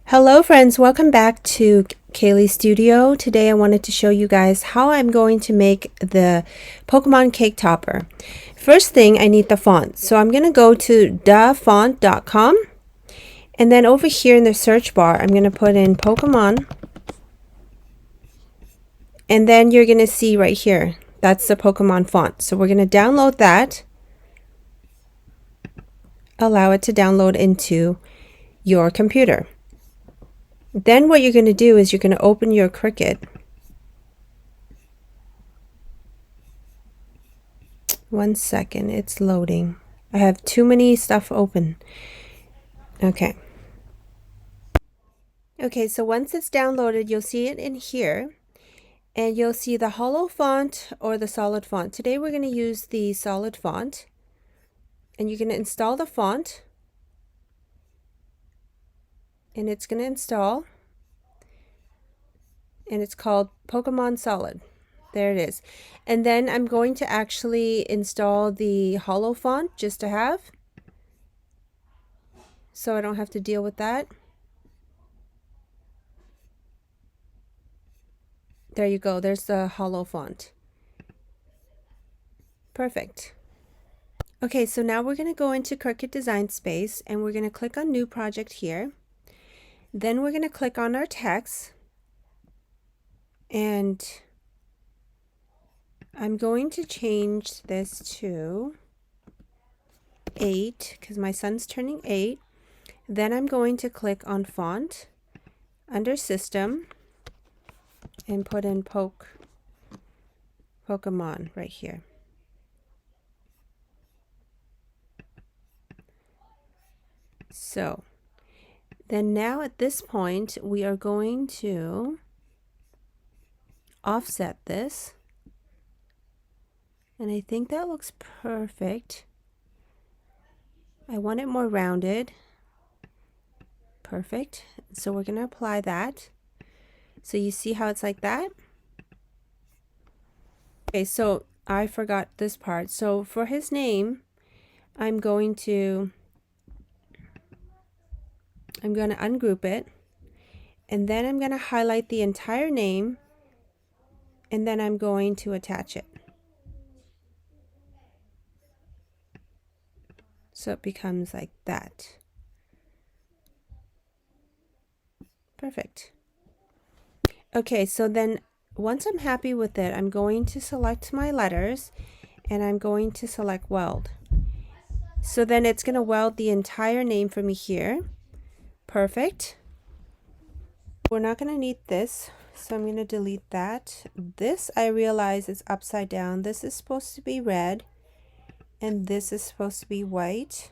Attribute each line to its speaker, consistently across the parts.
Speaker 1: Hello friends, welcome back to Kaylee Studio. Today I wanted to show you guys how I'm going to make the Pokemon cake topper. First thing, I need the font. So I'm going to go to thefont.com, and then over here in the search bar I'm going to put in Pokemon, and then you're going to see right here, that's the Pokemon font. So we're going to download that, allow it to download into your computer. Then what you're going to do is you're going to open your Cricut. One second, it's loading. I have too many stuff open. Okay, so once it's downloaded, you'll see it in here, and you'll see the hollow font or the solid font. Today we're going to use the solid font, and you're going to install the font, and it's going to install, and it's called Pokemon Solid. There it is. And then I'm going to actually install the hollow font just to have, so I don't have to deal with that. There you go. There's the hollow font. Perfect. Okay, so now we're going to go into Cricut Design Space, and we're going to click on New Project here. Then we're going to click on our text, and I'm going to change this to 8 because my son's turning 8. Then I'm going to click on Font under System and put in Pokemon right here. So then now at this point we are going to offset this, and I think that looks perfect. I want it more rounded. Perfect. So we're going to apply that. So you see how it's like that? Okay, so I forgot this part. So for his name, I'm going to ungroup it, and then I'm going to highlight the entire name, and then I'm going to attach it. So it becomes like that. Perfect. Okay, so then once I'm happy with it, I'm going to select my letters, and I'm going to select weld. So then it's going to weld the entire name for me here. Perfect. We're not going to need this, so I'm going to delete that. This, I realize, is upside down. This is supposed to be red, and this is supposed to be white.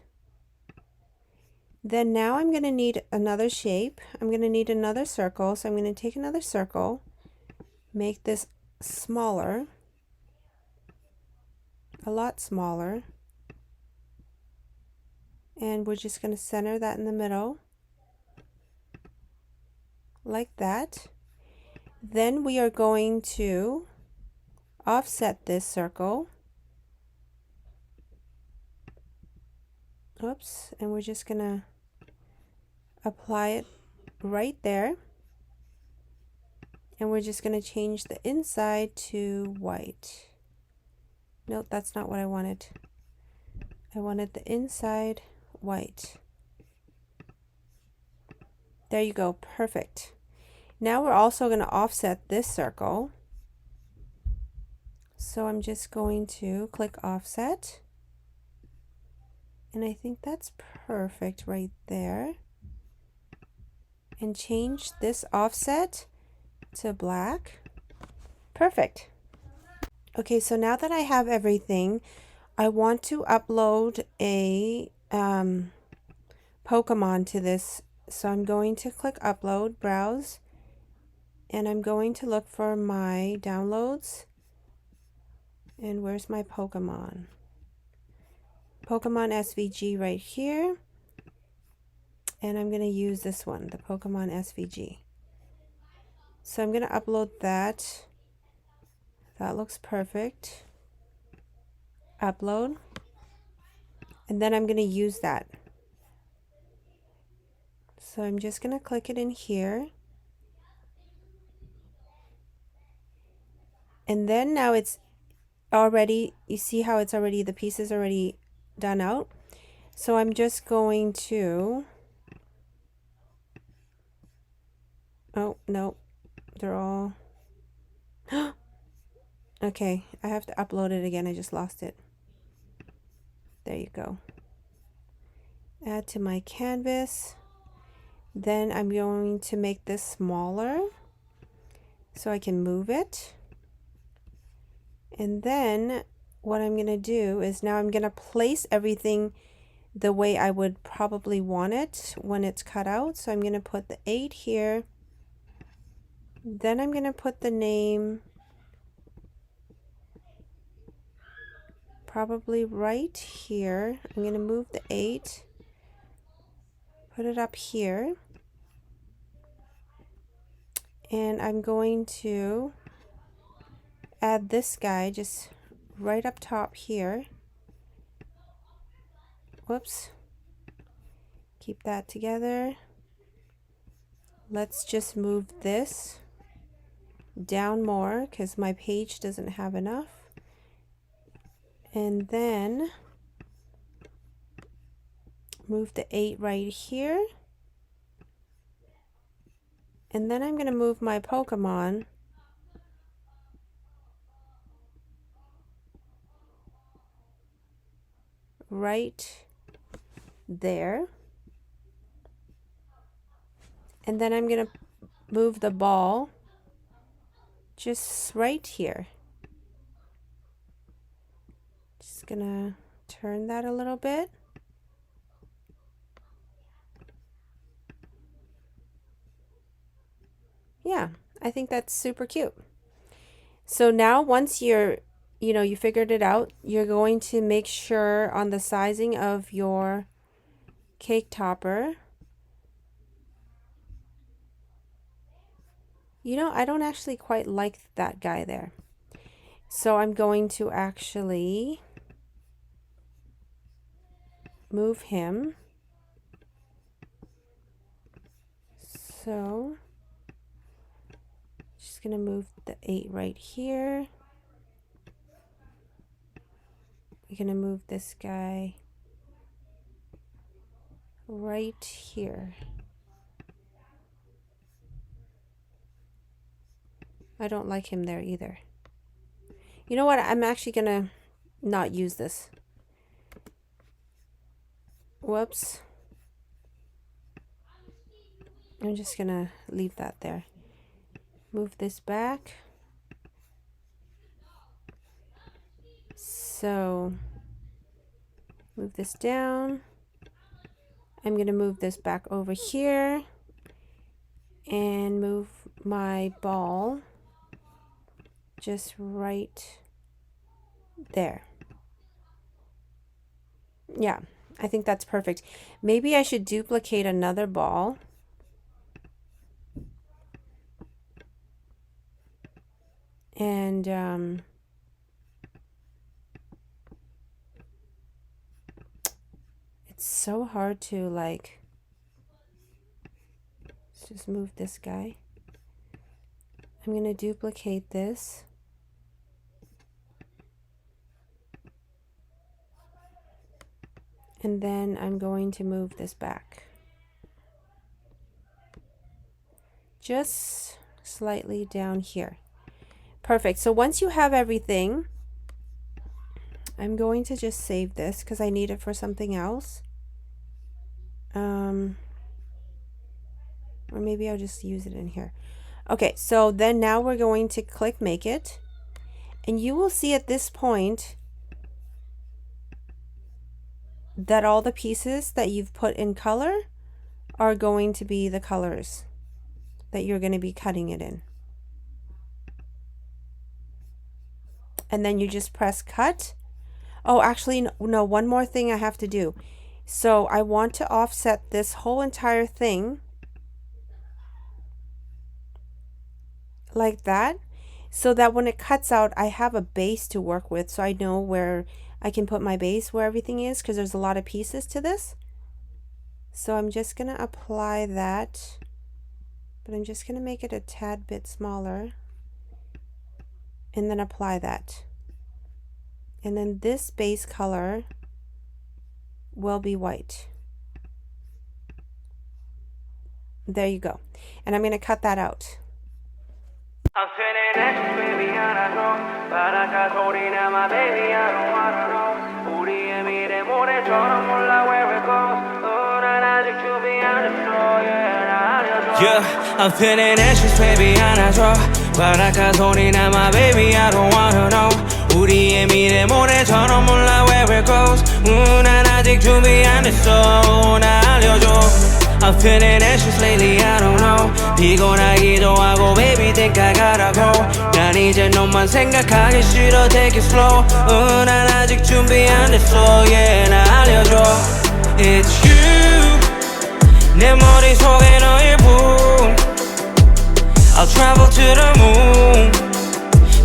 Speaker 1: Then now I'm going to need another shape. I'm going to need another circle, so I'm going to take another circle, make this smaller, a lot smaller, and we're just going to center that in the middle like that. Then we are going to offset this circle. Oops, and we're just going to apply it right there, and we're just going to change the inside to white. Nope, that's not what I wanted. I wanted the inside white. There you go, perfect. Now we're also going to offset this circle, so I'm just going to click offset, and I think that's perfect right there, and change this offset to black. Perfect. Okay, so now that I have everything, I want to upload a Pokemon to this. So I'm going to click upload, browse, and I'm going to look for my downloads. And where's my Pokemon? Pokemon SVG right here. And I'm going to use this one, the Pokemon SVG. So I'm going to upload that. That looks perfect. Upload. And then I'm going to use that. So I'm just going to click it in here. And then now it's already, you see how it's already, the piece is already done out. So I'm just going to, oh, no, they're all, okay, I have to upload it again. I just lost it. There you go. Add to my canvas. Then I'm going to make this smaller so I can move it. And then what I'm going to do is now I'm going to place everything the way I would probably want it when it's cut out. So I'm going to put the 8 here. Then I'm going to put the name probably right here. I'm going to move the 8, put it up here. And I'm going to add this guy just right up top here. Whoops. Keep that together. Let's just move this down more because my page doesn't have enough. And then move the 8 right here. And then I'm going to move my Pokemon right there. And then I'm going to move the ball just right here. Just going to turn that a little bit. Yeah, I think that's super cute. So now once you figured it out, you're going to make sure on the sizing of your cake topper. I don't actually quite like that guy there. So I'm going to actually move him. So just going to move the 8 right here. We're going to move this guy right here. I don't like him there either. You know what? I'm actually going to not use this. Whoops. I'm just going to leave that there. Move this back. So move this down. I'm going to move this back over here and move my ball just right there. Yeah, I think that's perfect. Maybe I should duplicate another ball. And it's so hard to let's just move this guy. I'm going to duplicate this. And then I'm going to move this back. Just slightly down here. Perfect. So once you have everything, I'm going to just save this because I need it for something else. Or maybe I'll just use it in here. Okay, so then now we're going to click Make It. And you will see at this point that all the pieces that you've put in color are going to be the colors that you're going to be cutting it in. And then you just press cut. Oh, actually, no, one more thing I have to do. So I want to offset this whole entire thing like that, so that when it cuts out, I have a base to work with, so I know where I can put my base, where everything is, because there's a lot of pieces to this. So I'm just going to apply that, but I'm just going to make it a tad bit smaller and then apply that. And then this base color will be white. There you go. And I'm going to cut that out. I'm feeling anxious, baby, 안아줘. 바닷가 소리나, my baby, I don't wanna know. 우리의 미래 모래처럼 몰라 where it goes. 난 아직 준비 안 했어, yeah, 나 알려줘. Yeah, I'm feeling anxious, baby, 안아줘. 바닷가 소리나, my baby, I don't wanna know. 우리의 미래 모래처럼 몰라 where it goes. 난 아직 준비 안 했어, 나 알려줘. I'm feeling anxious lately, I don't know. 피곤하기도 하고, baby, think I gotta go. 난 이제 너만 생각하기 싫어, take it slow. 난 아직 준비 안 됐어, yeah, 나 알려줘. It's you. 내 머릿속에 너의 품. I'll travel to the moon.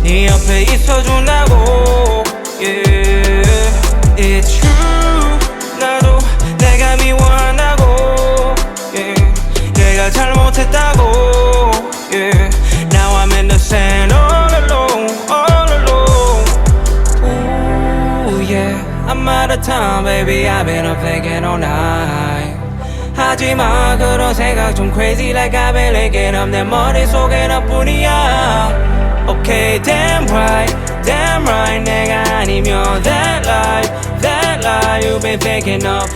Speaker 1: 네 옆에 있어준다고, yeah. It's true. 나도 내가 미워한다고, yeah. 내가 잘못했다고, yeah. Now I'm in the sand all alone, all alone. Ooh, yeah. I'm out of time, baby. I've been up thinking all night. 하지마 그런 생각 좀 crazy like I've been linking up. 내 머릿속에 너뿐이야. Okay, damn right, damn right. 내가 아니면 that lie you've been thinking of.